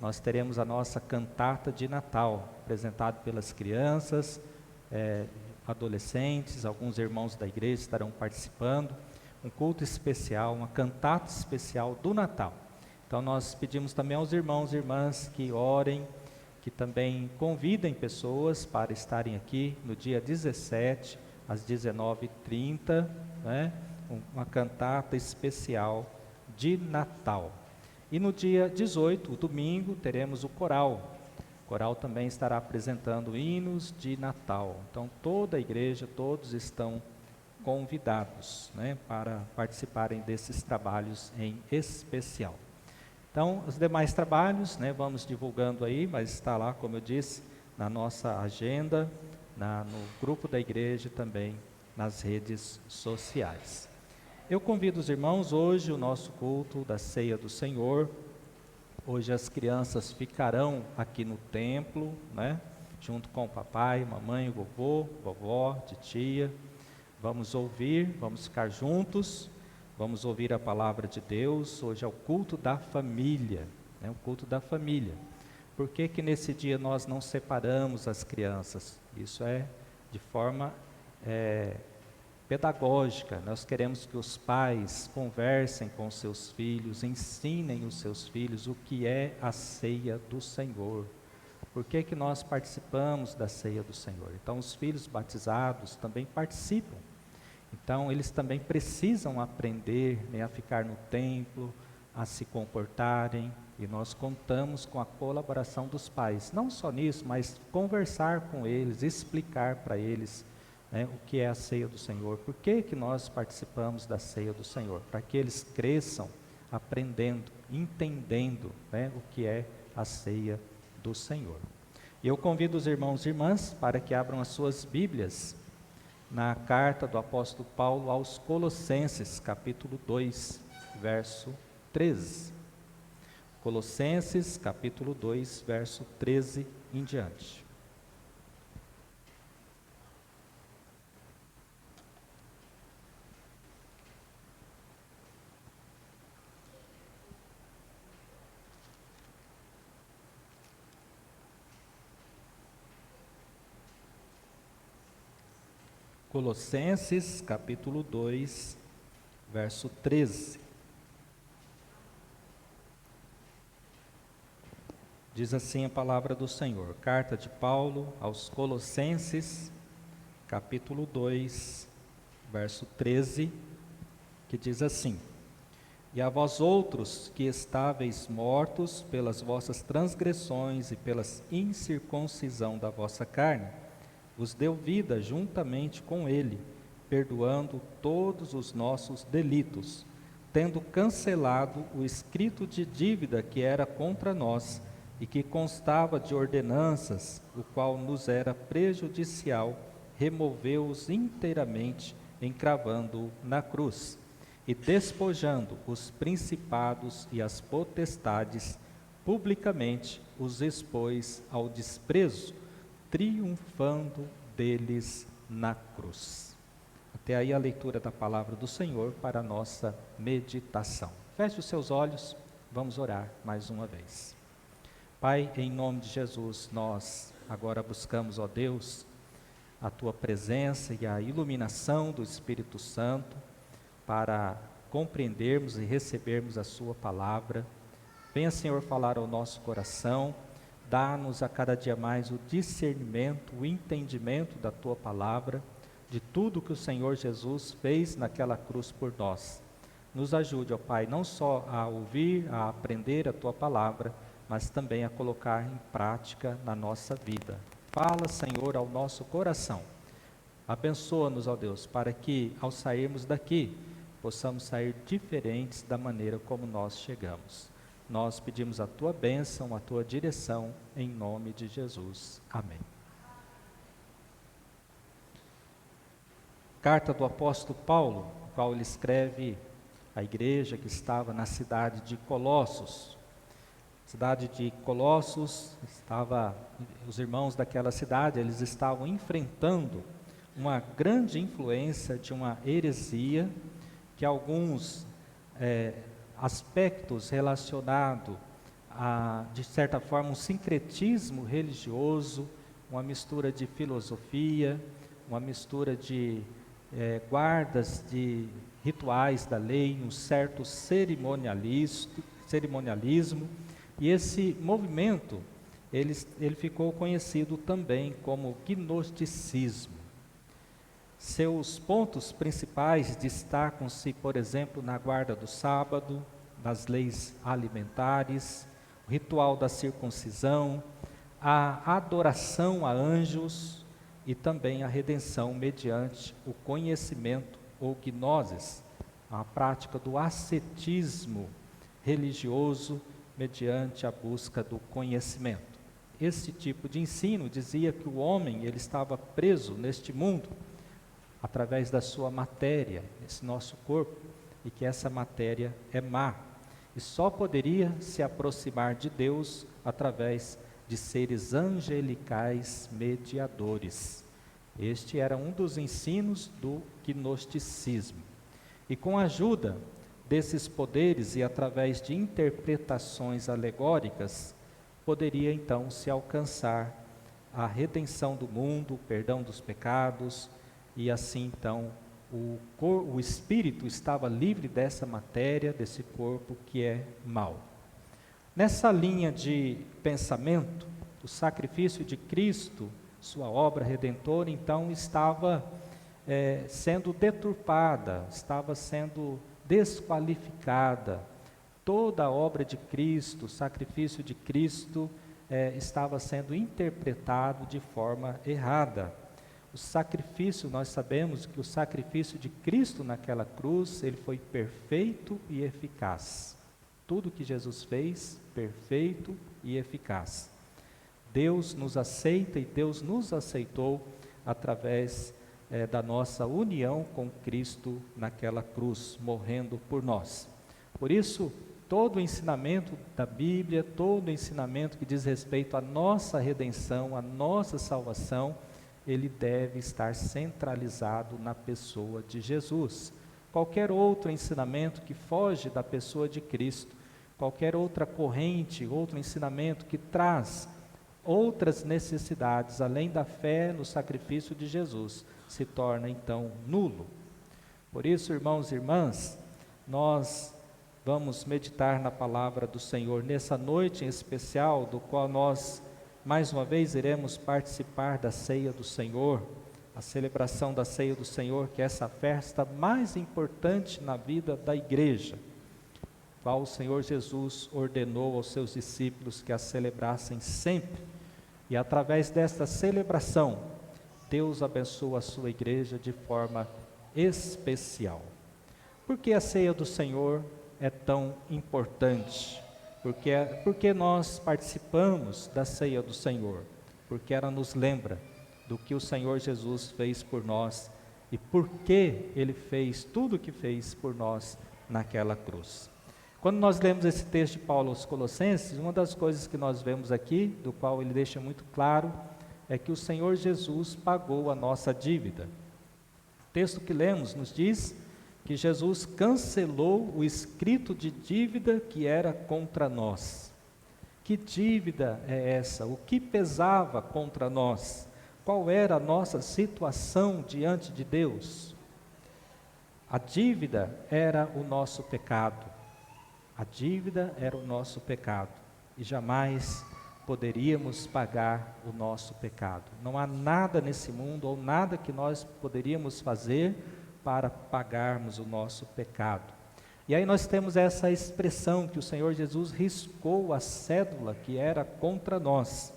nós teremos a nossa cantata de Natal, apresentada pelas crianças, adolescentes, alguns irmãos da igreja estarão participando, um culto especial, uma cantata especial do Natal. Então nós pedimos também aos irmãos e irmãs que orem, que também convidem pessoas para estarem aqui no dia 17, às 19h30, né? Uma cantata especial de Natal. E no dia 18, o domingo, teremos o coral. O coral também estará apresentando hinos de Natal. Então toda a igreja, todos estão convidados, né, para participarem desses trabalhos em especial. Então, os demais trabalhos, né, vamos divulgando aí, mas está lá, como eu disse, na nossa agenda, no grupo da igreja e também nas redes sociais. Eu convido os irmãos, hoje o nosso culto da Ceia do Senhor, hoje as crianças ficarão aqui no templo, né, junto com o papai, mamãe, vovô, vovó, titia. Vamos ouvir, vamos ficar juntos, vamos ouvir a palavra de Deus. Hoje é o culto da família, né? O culto da família. Por que que nesse dia nós não separamos as crianças? Isso é de forma pedagógica. Nós queremos que os pais conversem com seus filhos, ensinem os seus filhos o que é a ceia do Senhor. Por que que nós participamos da ceia do Senhor? Então os filhos batizados também participam. Então, eles também precisam aprender, né, a ficar no templo, a se comportarem, e nós contamos com a colaboração dos pais. Não só nisso, mas conversar com eles, explicar para eles, né, o que é a ceia do Senhor. Por que que nós participamos da ceia do Senhor? Para que eles cresçam aprendendo, entendendo, né, o que é a ceia do Senhor. Eu convido os irmãos e irmãs para que abram as suas Bíblias na carta do apóstolo Paulo aos Colossenses, capítulo 2, verso 13. Colossenses, capítulo 2, verso 13 em diante. Colossenses, capítulo 2, verso 13. Diz assim a palavra do Senhor. Carta de Paulo aos Colossenses, capítulo 2, verso 13, que diz assim: E a vós outros que estáveis mortos pelas vossas transgressões e pela incircuncisão da vossa carne, vos deu vida juntamente com ele, perdoando todos os nossos delitos, tendo cancelado o escrito de dívida que era contra nós e que constava de ordenanças, o qual nos era prejudicial, removeu-os inteiramente, encravando-o na cruz, e despojando os principados e as potestades, publicamente os expôs ao desprezo, triunfando deles na cruz. Até aí a leitura da palavra do Senhor para a nossa meditação. Feche os seus olhos, vamos orar mais uma vez. Pai, em nome de Jesus, nós agora buscamos, ó Deus, a Tua presença e a iluminação do Espírito Santo para compreendermos e recebermos a Sua palavra. Venha, Senhor, falar ao nosso coração. Dá-nos a cada dia mais o discernimento, o entendimento da Tua palavra, de tudo que o Senhor Jesus fez naquela cruz por nós. Nos ajude, ó Pai, não só a ouvir, a aprender a Tua palavra, mas também a colocar em prática na nossa vida. Fala, Senhor, ao nosso coração. Abençoa-nos, ó Deus, para que, ao sairmos daqui, possamos sair diferentes da maneira como nós chegamos. Nós pedimos a Tua bênção, a Tua direção, em nome de Jesus. Amém. Carta do apóstolo Paulo, a qual ele escreve à igreja que estava na cidade de Colossos. Cidade de Colossos, os irmãos daquela cidade, eles estavam enfrentando uma grande influência de uma heresia, que alguns aspectos relacionados de certa forma, um sincretismo religioso, uma mistura de filosofia, uma mistura de guardas de rituais da lei, um certo cerimonialismo, e esse movimento, ele ficou conhecido também como gnosticismo. Seus pontos principais destacam-se, por exemplo, na guarda do sábado, nas leis alimentares, o ritual da circuncisão, a adoração a anjos e também a redenção mediante o conhecimento ou gnosis, a prática do ascetismo religioso mediante a busca do conhecimento. Esse tipo de ensino dizia que o homem ele estava preso neste mundo através da sua matéria, esse nosso corpo, e que essa matéria é má e só poderia se aproximar de Deus através de seres angelicais mediadores. Este era um dos ensinos do gnosticismo. E com a ajuda desses poderes e através de interpretações alegóricas, poderia então se alcançar a redenção do mundo, o perdão dos pecados, e assim então o espírito estava livre dessa matéria, desse corpo que é mau. Nessa linha de pensamento, o sacrifício de Cristo, sua obra redentora, então estava sendo deturpada, estava sendo desqualificada. Toda a obra de Cristo, o sacrifício de Cristo, estava sendo interpretado de forma errada. O sacrifício, nós sabemos que o sacrifício de Cristo naquela cruz, ele foi perfeito e eficaz. Tudo que Jesus fez, perfeito e eficaz. Deus nos aceita e Deus nos aceitou através da nossa união com Cristo naquela cruz, morrendo por nós. Por isso, todo o ensinamento da Bíblia, todo o ensinamento que diz respeito à nossa redenção, à nossa salvação, ele deve estar centralizado na pessoa de Jesus. Qualquer outro ensinamento que foge da pessoa de Cristo, qualquer outra corrente, outro ensinamento que traz outras necessidades, além da fé no sacrifício de Jesus, se torna então nulo. Por isso, irmãos e irmãs, nós vamos meditar na palavra do Senhor nessa noite em especial, do qual nós mais uma vez iremos participar da ceia do Senhor, a celebração da ceia do Senhor, que é essa festa mais importante na vida da igreja, qual o Senhor Jesus ordenou aos seus discípulos que a celebrassem sempre, e através desta celebração, Deus abençoa a sua igreja de forma especial. Por que a ceia do Senhor é tão importante? Porque nós participamos da ceia do Senhor, porque ela nos lembra do que o Senhor Jesus fez por nós e por que Ele fez tudo o que fez por nós naquela cruz. Quando nós lemos esse texto de Paulo aos Colossenses, uma das coisas que nós vemos aqui, do qual ele deixa muito claro, é que o Senhor Jesus pagou a nossa dívida. O texto que lemos nos diz que Jesus cancelou o escrito de dívida que era contra nós. Que dívida é essa? O que pesava contra nós? Qual era a nossa situação diante de Deus? A dívida era o nosso pecado. A dívida era o nosso pecado. E jamais poderíamos pagar o nosso pecado. Não há nada nesse mundo ou nada que nós poderíamos fazer para pagarmos o nosso pecado. E aí nós temos essa expressão que o Senhor Jesus riscou a cédula que era contra nós.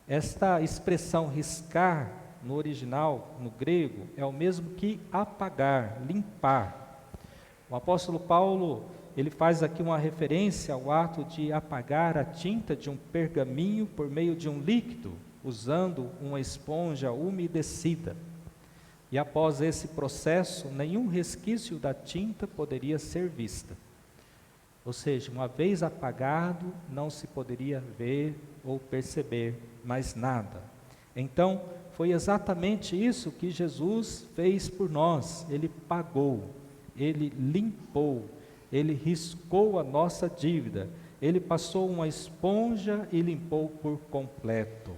Esta expressão riscar, no original, no grego, é o mesmo que apagar, limpar. O apóstolo Paulo, ele faz aqui uma referência ao ato de apagar a tinta de um pergaminho por meio de um líquido, usando uma esponja umedecida. E após esse processo, nenhum resquício da tinta poderia ser vista. Ou seja, uma vez apagado, não se poderia ver ou perceber mais nada. Então, foi exatamente isso que Jesus fez por nós. Ele pagou, Ele limpou, Ele riscou a nossa dívida. ele passou uma esponja e limpou por completo.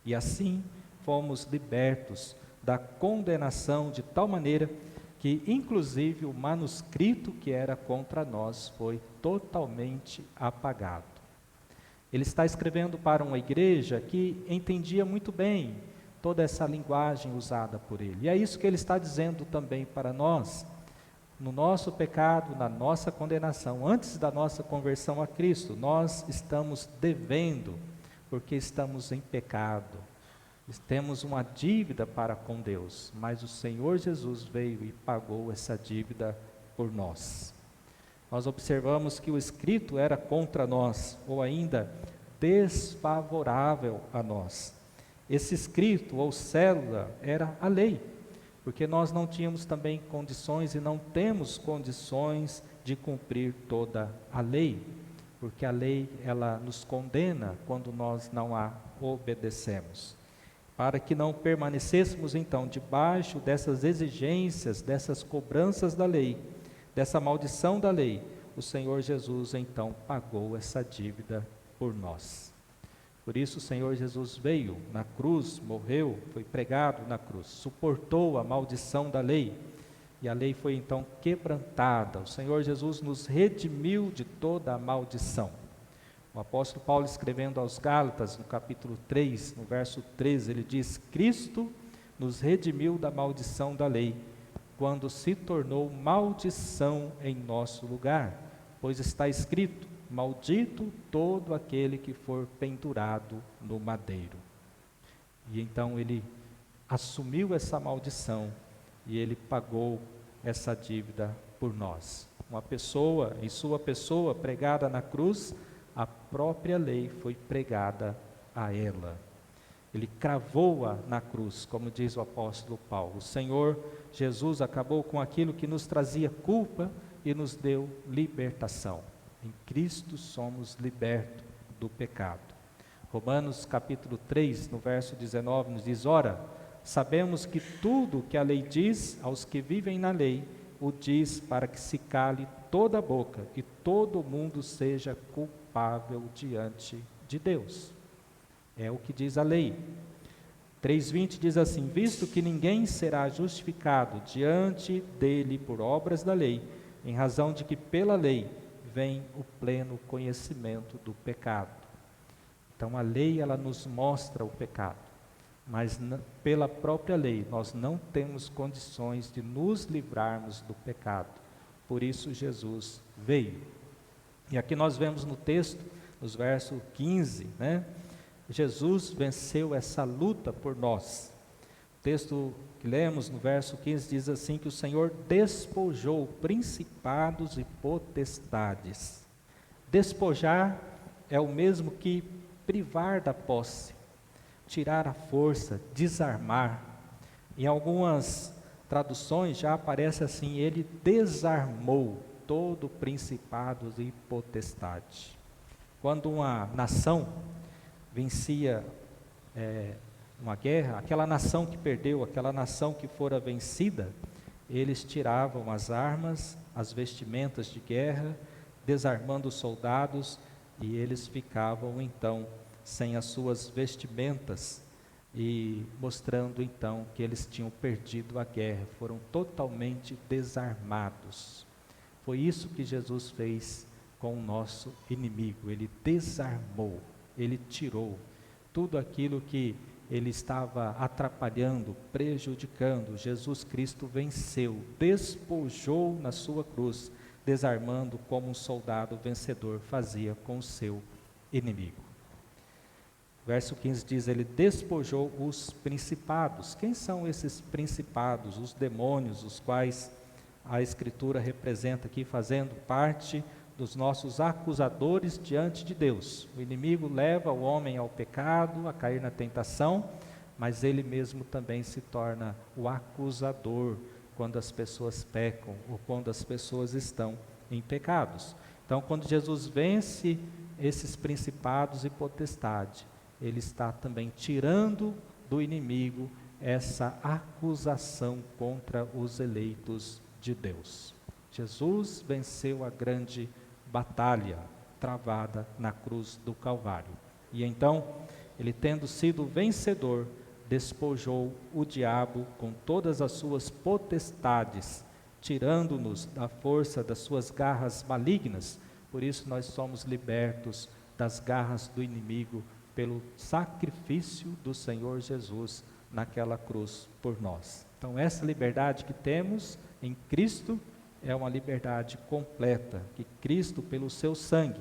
E assim fomos libertos da condenação de tal maneira que, inclusive, o manuscrito que era contra nós foi totalmente apagado. Ele está escrevendo para uma igreja que entendia muito bem toda essa linguagem usada por ele. E é isso que ele está dizendo também para nós. No nosso pecado, na nossa condenação, antes da nossa conversão a Cristo, nós estamos devendo, porque estamos em pecado. Temos uma dívida para com Deus, mas o Senhor Jesus veio e pagou essa dívida por nós. Nós observamos que o escrito era contra nós, ou ainda desfavorável a nós. Esse escrito ou célula era a lei, porque nós não tínhamos também condições e não temos condições de cumprir toda a lei, porque a lei ela nos condena quando nós não a obedecemos. Para que não permanecêssemos então debaixo dessas exigências, dessas cobranças da lei, dessa maldição da lei, o Senhor Jesus então pagou essa dívida por nós. Por isso o Senhor Jesus veio na cruz, morreu, foi pregado na cruz, suportou a maldição da lei, e a lei foi então quebrantada. O Senhor Jesus nos redimiu de toda a maldição. O apóstolo Paulo, escrevendo aos Gálatas, no capítulo 3, no verso 13, ele diz: Cristo nos redimiu da maldição da lei, quando se tornou maldição em nosso lugar, pois está escrito: maldito todo aquele que for pendurado no madeiro. E então ele assumiu essa maldição e ele pagou essa dívida por nós. Uma pessoa, em sua pessoa, pregada na cruz, a própria lei foi pregada a ela. Ele cravou-a na cruz, como diz o apóstolo Paulo. O Senhor Jesus acabou com aquilo que nos trazia culpa e nos deu libertação. Em Cristo somos libertos do pecado. Romanos capítulo 3, no verso 19, nos diz: ora, sabemos que tudo que a lei diz aos que vivem na lei, o diz para que se cale toda a boca e todo mundo seja culpável diante de Deus. É o que diz a lei. 3:20 diz assim: visto que ninguém será justificado diante dele por obras da lei, em razão de que pela lei vem o pleno conhecimento do pecado. Então a lei ela nos mostra o pecado, mas pela própria lei nós não temos condições de nos livrarmos do pecado. Por isso Jesus veio. E aqui nós vemos no texto, nos versos 15, Jesus venceu essa luta por nós. O texto que lemos no verso 15 diz assim, que o Senhor despojou principados e potestades. Despojar é o mesmo que privar da posse, tirar a força, desarmar. Em algumas traduções já aparece assim: ele desarmou todo principados e potestade. Quando uma nação vencia uma guerra, aquela nação que perdeu, aquela nação que fora vencida, eles tiravam as armas, as vestimentas de guerra, desarmando os soldados, e eles ficavam então sem as suas vestimentas, e mostrando então que eles tinham perdido a guerra, foram totalmente desarmados. Foi isso que Jesus fez com o nosso inimigo. Ele desarmou, ele tirou tudo aquilo que ele estava atrapalhando, prejudicando. Jesus Cristo venceu, despojou na sua cruz, desarmando como um soldado vencedor fazia com o seu inimigo. Verso 15 diz: ele despojou os principados. Quem são esses principados? Os demônios, os quais a Escritura representa aqui, fazendo parte dos nossos acusadores diante de Deus. O inimigo leva o homem ao pecado, a cair na tentação, mas ele mesmo também se torna o acusador quando as pessoas pecam ou quando as pessoas estão em pecados. Então, quando Jesus vence esses principados e potestades, ele está também tirando do inimigo essa acusação contra os eleitos de Deus. Jesus venceu a grande batalha. travada na cruz do Calvário. E então, ele tendo sido vencedor, despojou o diabo com todas as suas potestades, tirando-nos da força das suas garras malignas. Por isso nós somos libertos das garras do inimigo pelo sacrifício do Senhor Jesus naquela cruz por nós. Então essa liberdade que temos em Cristo é uma liberdade completa, que Cristo, pelo seu sangue,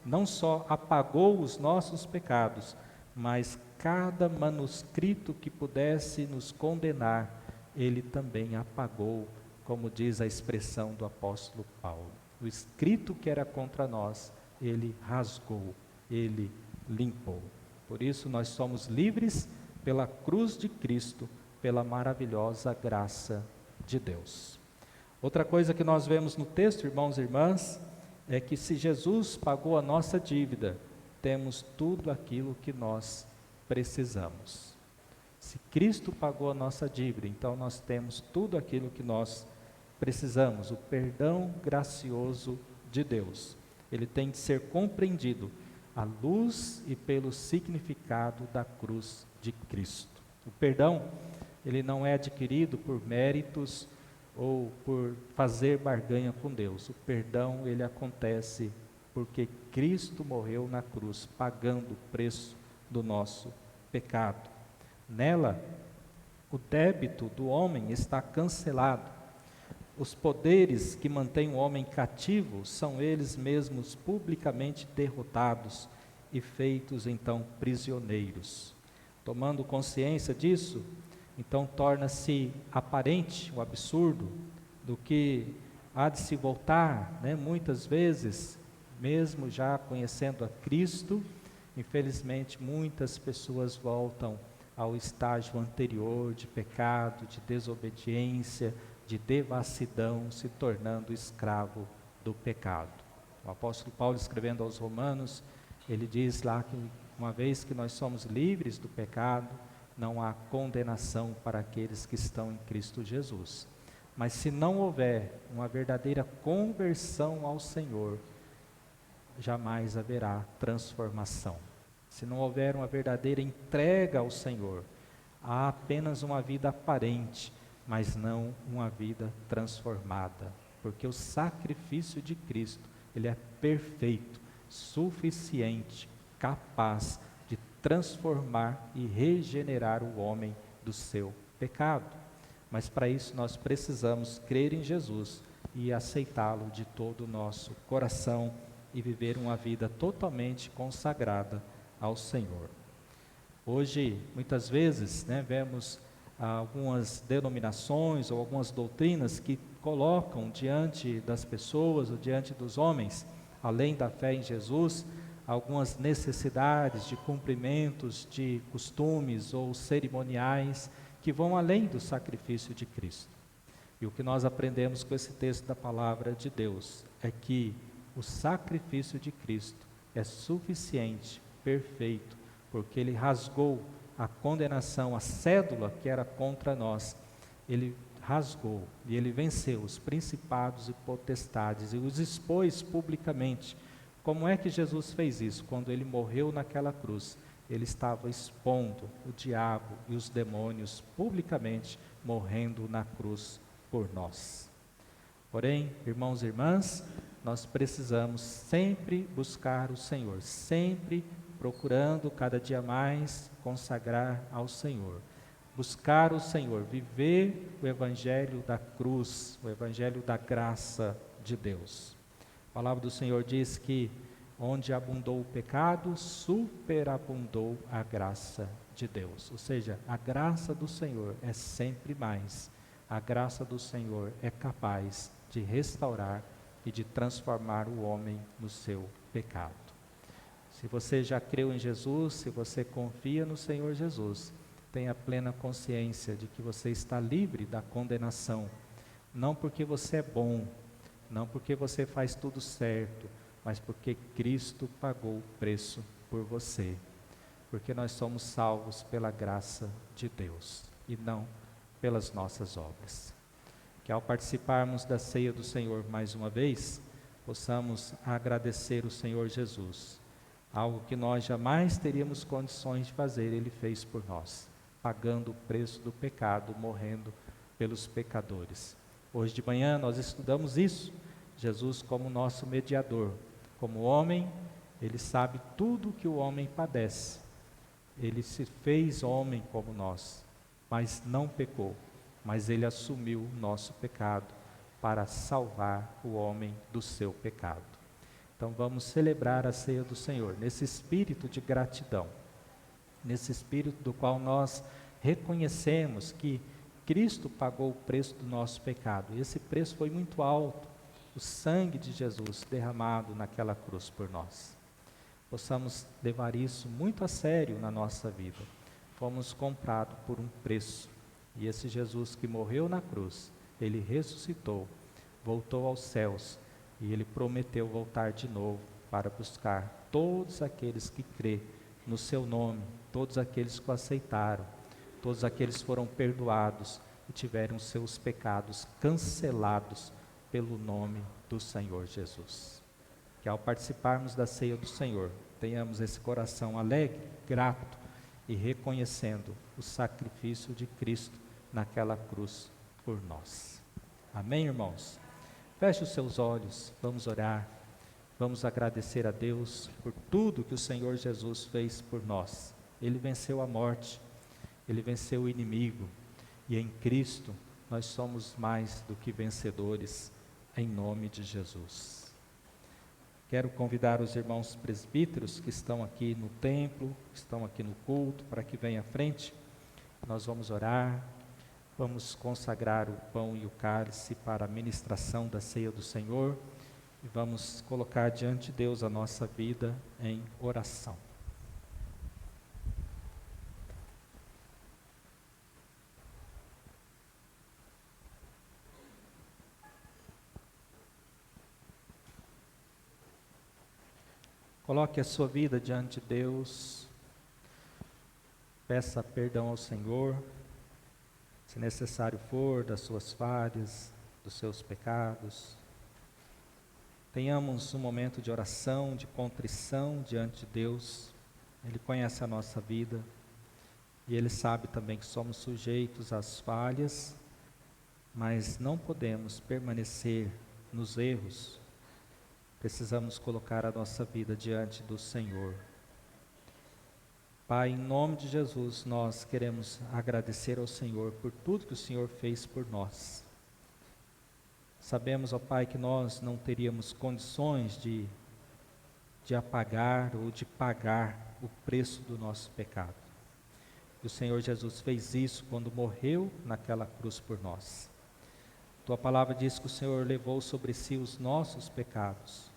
não só apagou os nossos pecados, mas cada manuscrito que pudesse nos condenar, ele também apagou, como diz a expressão do apóstolo Paulo. O escrito que era contra nós, ele rasgou, ele limpou. Por isso nós somos livres pela cruz de Cristo, pela maravilhosa graça de Deus. Outra coisa que nós vemos no texto, irmãos e irmãs, é que se Jesus pagou a nossa dívida, temos tudo aquilo que nós precisamos. Se Cristo pagou a nossa dívida, então nós temos tudo aquilo que nós precisamos, o perdão gracioso de Deus. Ele tem de ser compreendido à luz e pelo significado da cruz de Cristo. O perdão, ele não é adquirido por méritos ou por fazer barganha com Deus. O perdão, ele acontece porque Cristo morreu na cruz, pagando o preço do nosso pecado. Nela, o débito do homem está cancelado. Os poderes que mantêm o homem cativo são eles mesmos publicamente derrotados e feitos então prisioneiros. Tomando consciência disso, então torna-se aparente o absurdo do que há de se voltar, muitas vezes, mesmo já conhecendo a Cristo, infelizmente muitas pessoas voltam ao estágio anterior de pecado, de desobediência, de devassidão, se tornando escravo do pecado. O apóstolo Paulo, escrevendo aos Romanos, ele diz lá que uma vez que nós somos livres do pecado, não há condenação para aqueles que estão em Cristo Jesus. Mas se não houver uma verdadeira conversão ao Senhor, jamais haverá transformação. Se não houver uma verdadeira entrega ao Senhor, há apenas uma vida aparente, mas não uma vida transformada. Porque o sacrifício de Cristo, ele é perfeito, suficiente, capaz de transformar e regenerar o homem do seu pecado. Mas para isso nós precisamos crer em Jesus e aceitá-lo de todo o nosso coração e viver uma vida totalmente consagrada ao Senhor. Hoje, muitas vezes, vemos algumas denominações ou algumas doutrinas que colocam diante das pessoas ou diante dos homens, além da fé em Jesus, algumas necessidades de cumprimentos de costumes ou cerimoniais que vão além do sacrifício de Cristo. E o que nós aprendemos com esse texto da palavra de Deus é que o sacrifício de Cristo é suficiente, perfeito, porque ele rasgou a condenação, a cédula que era contra nós. Ele rasgou e ele venceu os principados e potestades e os expôs publicamente. Como é que Jesus fez isso? Quando ele morreu naquela cruz, ele estava expondo o diabo e os demônios publicamente, morrendo na cruz por nós. Porém, irmãos e irmãs, nós precisamos sempre buscar o Senhor, sempre procurando cada dia mais consagrar ao Senhor. Buscar o Senhor, viver o evangelho da cruz, o evangelho da graça de Deus. A palavra do Senhor diz que onde abundou o pecado, superabundou a graça de Deus. Ou seja, a graça do Senhor é sempre mais. A graça do Senhor é capaz de restaurar e de transformar o homem no seu pecado. Se você já creu em Jesus, se você confia no Senhor Jesus, tenha plena consciência de que você está livre da condenação. Não porque você é bom, não porque você faz tudo certo, mas porque Cristo pagou o preço por você. Porque nós somos salvos pela graça de Deus e não pelas nossas obras. Que ao participarmos da ceia do Senhor mais uma vez, possamos agradecer o Senhor Jesus. Algo que nós jamais teríamos condições de fazer, Ele fez por nós, pagando o preço do pecado, morrendo pelos pecadores. Hoje de manhã nós estudamos isso, Jesus como nosso mediador. Como homem, Ele sabe tudo que o homem padece. Ele se fez homem como nós, mas não pecou, mas Ele assumiu o nosso pecado para salvar o homem do seu pecado. Então vamos celebrar a ceia do Senhor, nesse espírito de gratidão, nesse espírito do qual nós reconhecemos que Cristo pagou o preço do nosso pecado. E esse preço foi muito alto, o sangue de Jesus derramado naquela cruz por nós. Possamos levar isso muito a sério na nossa vida. Fomos comprados por um preço, e esse Jesus que morreu na cruz, Ele ressuscitou, voltou aos céus, e Ele prometeu voltar de novo para buscar todos aqueles que crê no seu nome, todos aqueles que o aceitaram, todos aqueles que foram perdoados e tiveram seus pecados cancelados pelo nome do Senhor Jesus. Que ao participarmos da ceia do Senhor, tenhamos esse coração alegre, grato e reconhecendo o sacrifício de Cristo naquela cruz por nós. Amém, irmãos? Feche os seus olhos, vamos orar, vamos agradecer a Deus por tudo que o Senhor Jesus fez por nós. Ele venceu a morte, Ele venceu o inimigo, e em Cristo nós somos mais do que vencedores, em nome de Jesus. Quero convidar os irmãos presbíteros que estão aqui no templo, que estão aqui no culto, para que venham à frente. Nós vamos orar. Vamos consagrar o pão e o cálice para a ministração da ceia do Senhor e vamos colocar diante de Deus a nossa vida em oração. Coloque a sua vida diante de Deus, peça perdão ao Senhor, se necessário for, das suas falhas, dos seus pecados. Tenhamos um momento de oração, de contrição diante de Deus. Ele conhece a nossa vida e Ele sabe também que somos sujeitos às falhas, mas não podemos permanecer nos erros. Precisamos colocar a nossa vida diante do Senhor. Pai, em nome de Jesus, nós queremos agradecer ao Senhor por tudo que o Senhor fez por nós. Sabemos, ó Pai, que nós não teríamos condições de apagar ou de pagar o preço do nosso pecado. E o Senhor Jesus fez isso quando morreu naquela cruz por nós. Tua palavra diz que o Senhor levou sobre si os nossos pecados.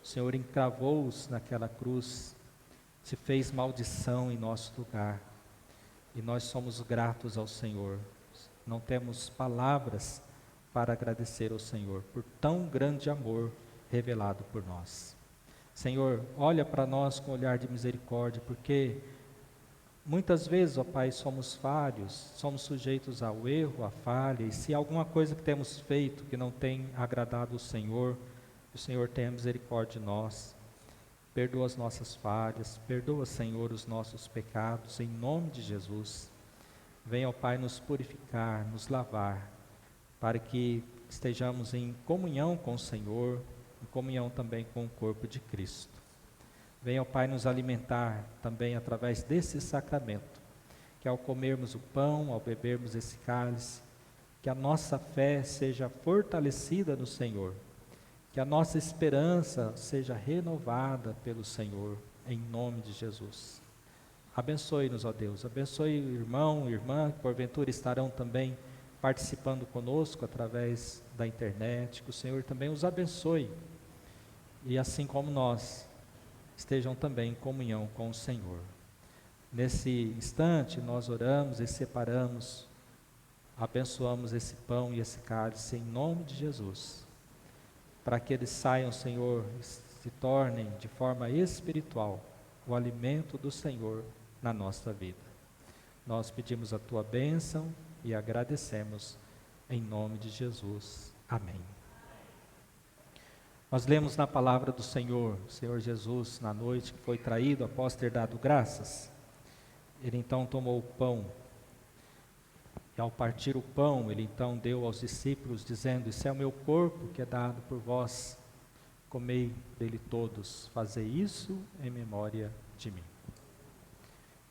O Senhor encravou-os naquela cruz, se fez maldição em nosso lugar, e nós somos gratos ao Senhor. Não temos palavras para agradecer ao Senhor por tão grande amor revelado por nós. Senhor, olha para nós com olhar de misericórdia, porque muitas vezes, ó Pai, somos falhos, somos sujeitos ao erro, à falha, e se alguma coisa que temos feito que não tem agradado o Senhor tenha misericórdia de nós. Perdoa as nossas falhas, perdoa, Senhor, os nossos pecados, em nome de Jesus. Venha, ó Pai, nos purificar, nos lavar, para que estejamos em comunhão com o Senhor, em comunhão também com o corpo de Cristo. Venha, ó Pai, nos alimentar também através desse sacramento, que ao comermos o pão, ao bebermos esse cálice, que a nossa fé seja fortalecida no Senhor, que a nossa esperança seja renovada pelo Senhor, em nome de Jesus. Abençoe-nos, ó Deus, abençoe o irmão e irmã, que porventura estarão também participando conosco através da internet, que o Senhor também os abençoe, e assim como nós, estejam também em comunhão com o Senhor. Nesse instante, nós oramos e separamos, abençoamos esse pão e esse cálice, em nome de Jesus, para que eles saiam, Senhor, se tornem de forma espiritual o alimento do Senhor na nossa vida. Nós pedimos a tua bênção e agradecemos em nome de Jesus. Amém. Nós lemos na palavra do Senhor, o Senhor Jesus, na noite que foi traído, após ter dado graças, ele então tomou o pão, e ao partir o pão, ele então deu aos discípulos, dizendo: esse é o meu corpo que é dado por vós, comei dele todos, fazei isso em memória de mim.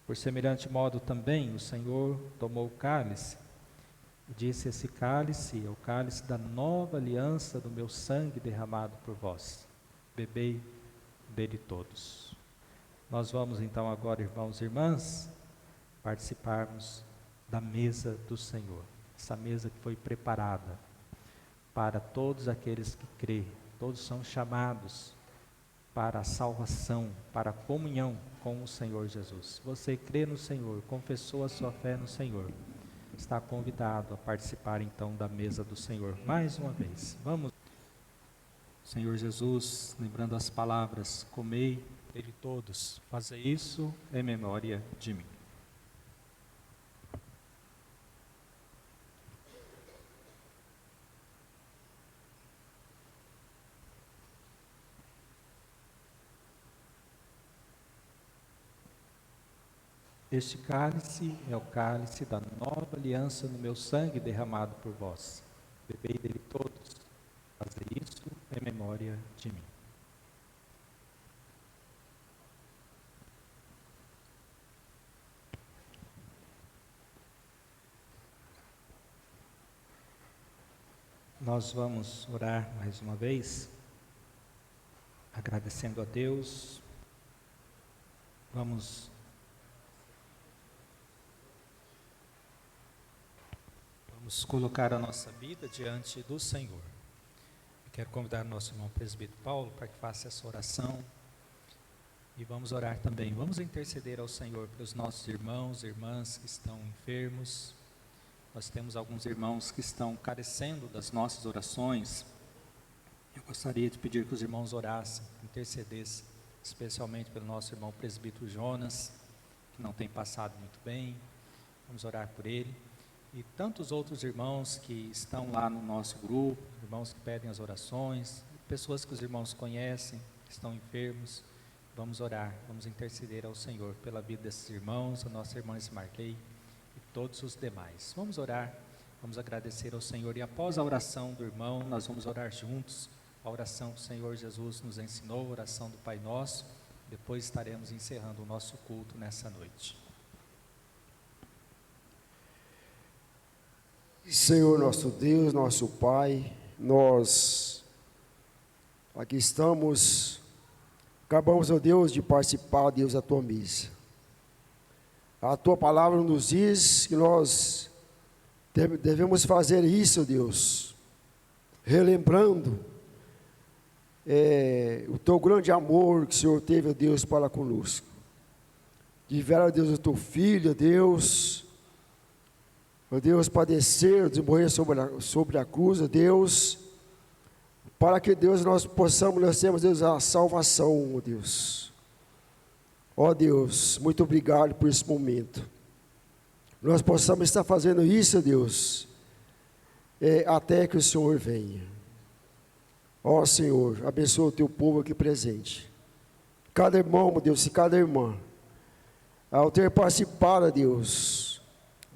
Por semelhante modo também, o Senhor tomou o cálice, e disse: esse cálice é o cálice da nova aliança do meu sangue derramado por vós, bebei dele todos. Nós vamos então agora, irmãos e irmãs, participarmos da mesa do Senhor, essa mesa que foi preparada para todos aqueles que crêem. Todos são chamados para a salvação, para a comunhão com o Senhor Jesus. Você crê no Senhor, confessou a sua fé no Senhor, está convidado a participar então da mesa do Senhor. Mais uma vez, vamos. Senhor Jesus, lembrando as palavras: comei dele todos, fazei isso em memória de mim. Este cálice é o cálice da nova aliança no meu sangue derramado por vós. Bebei dele todos, fazei isso em memória de mim. Nós vamos orar mais uma vez, agradecendo a Deus. Vamos colocar a nossa vida diante do Senhor. Eu quero convidar o nosso irmão presbítero Paulo para que faça essa oração. E vamos orar também. Vamos interceder ao Senhor pelos nossos irmãos e irmãs que estão enfermos. Nós temos alguns irmãos que estão carecendo das nossas orações. Eu gostaria de pedir que os irmãos orassem, intercedessem, especialmente pelo nosso irmão presbítero Jonas, que não tem passado muito bem. Vamos orar por ele. E tantos outros irmãos que estão lá no nosso grupo, irmãos que pedem as orações, pessoas que os irmãos conhecem, que estão enfermos. Vamos orar, vamos interceder ao Senhor pela vida desses irmãos, a nossa irmã Marquei e todos os demais. Vamos orar, vamos agradecer ao Senhor, e após a oração do irmão, nós vamos orar juntos, a oração que o Senhor Jesus nos ensinou, a oração do Pai Nosso. Depois estaremos encerrando o nosso culto nessa noite. Senhor nosso Deus, nosso Pai, nós aqui estamos, acabamos, ó Deus, de participar, Deus, da Tua mesa. A Tua palavra nos diz que nós devemos fazer isso, Deus, relembrando o Teu grande amor que o Senhor teve, ó Deus, para conosco. De ver, ó Deus, o Teu Filho, ó Deus, padecer, de morrer sobre a cruz, ó Deus, para que, Deus, nós possamos, nós temos, Deus, a salvação, ó Deus. Ó Deus, muito obrigado por esse momento. Nós possamos estar fazendo isso, ó Deus, até que o Senhor venha. Ó Senhor, abençoa o Teu povo aqui presente. Cada irmão, ó Deus, e cada irmã, ao ter participado, ó Deus,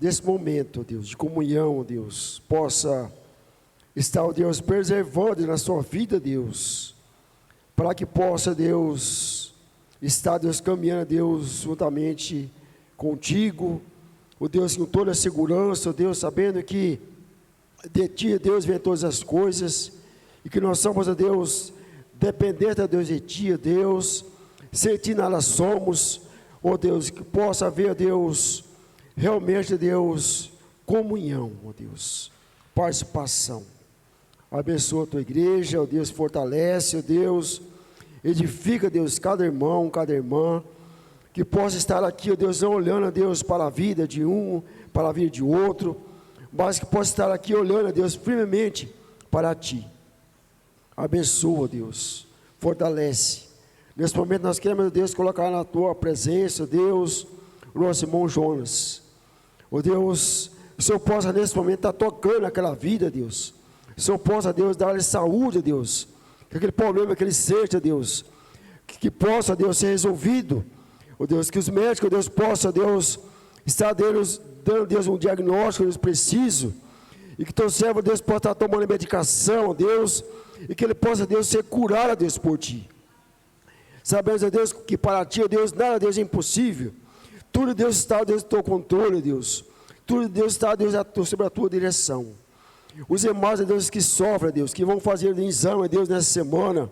desse momento, Deus, de comunhão, Deus, possa estar, Deus, preservando na sua vida, Deus, para que possa, Deus, estar, Deus, caminhando, Deus, juntamente contigo, o Deus, com toda a segurança, Deus, sabendo que de Ti, Deus, vem todas as coisas, e que nós somos, Deus, dependentes, Deus, de Ti, Deus, sem Ti nada somos, ó Deus, que possa haver, Deus, realmente, Deus, comunhão, ó Deus, participação. Abençoa a Tua igreja, ó Deus, fortalece, ó Deus, edifica, Deus, cada irmão, cada irmã, que possa estar aqui, ó Deus, não olhando, ó Deus, para a vida de um, para a vida de outro, mas que possa estar aqui olhando, ó Deus, firmemente para Ti. Abençoa, ó Deus, fortalece. Nesse momento nós queremos, ó Deus, colocar na Tua presença, ó Deus, o nosso irmão Jonas. Ó Deus, o Senhor possa nesse momento estar tocando aquela vida, Deus. O Senhor possa, Deus, dar-lhe saúde, Deus. que aquele problema que ele seja, Deus, que possa, Deus, ser resolvido, ó Deus, que os médicos, ó Deus, possam, Deus, estar, Deus, dando, Deus, um diagnóstico, Deus, preciso, e que teu servo, Deus, possa estar tomando medicação, ó Deus, e que ele possa, Deus, ser curado, ó Deus, por ti. Sabemos, ó Deus, que para ti, ó Deus, nada, Deus, é impossível. Tudo, Deus, está, Deus, no teu controle, Deus. Tudo, Deus, está, Deus, sob a tua direção. Os irmãos, ó Deus, que sofrem, Deus, que vão fazer o exame, ó Deus, nessa semana,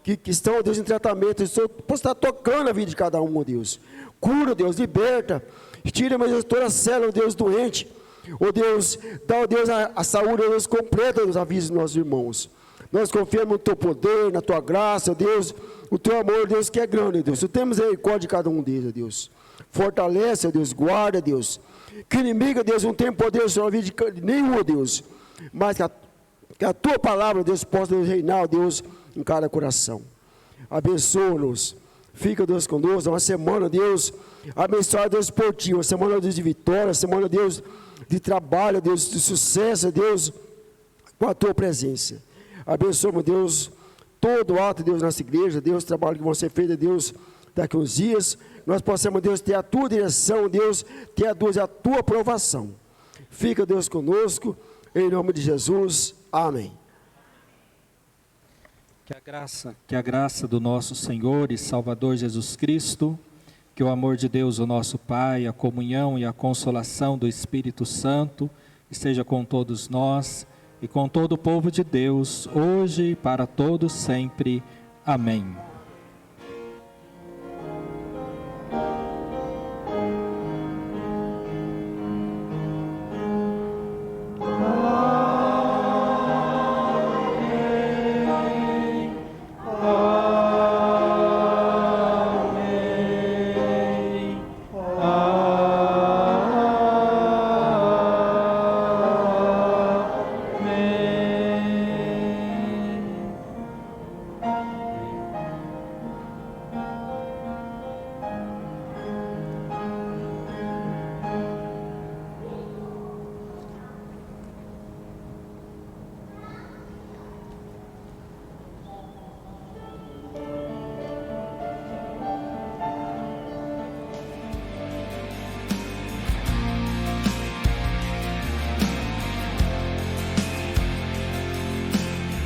que estão, ó Deus, em tratamento, possa estar tocando a vida de cada um, ó Deus. Cura, Deus, liberta. Tira, ó Deus, toda a célula, ó Deus, doente. Ó Deus, dá, ó Deus, a saúde, ó Deus, completa, ó Deus, avisa dos nossos irmãos. Nós confiamos no teu poder, na tua graça, ó Deus, o teu amor, ó Deus, que é grande, ó Deus. Tu temos misericórdia de cada um deles, ó Deus. Fortalece, ó Deus, guarda, Deus. Que inimigo, ó Deus, não tem poder sobre a vida de nenhum, ó Deus. Mas que a tua palavra, ó Deus, possa, Deus, reinar, ó Deus, em cada coração. Abençoa-nos. Fica, Deus, conosco. Uma semana, Deus, abençoada, Deus, por ti. Uma semana, Deus, de vitória. Uma semana, Deus, de trabalho, Deus, de sucesso, Deus, com a tua presença. Abençoa, Deus, todo ato, Deus, nessa igreja, Deus, trabalho que vão ser feito, Deus, daqui a uns dias, nós possamos, Deus, ter a tua direção, Deus, ter, Deus, a tua aprovação. Fica, Deus, conosco, em nome de Jesus, amém. Que a graça do nosso Senhor e Salvador Jesus Cristo, que o amor de Deus, o nosso Pai, a comunhão e a consolação do Espírito Santo, esteja com todos nós e com todo o povo de Deus, hoje e para todos sempre. Amém.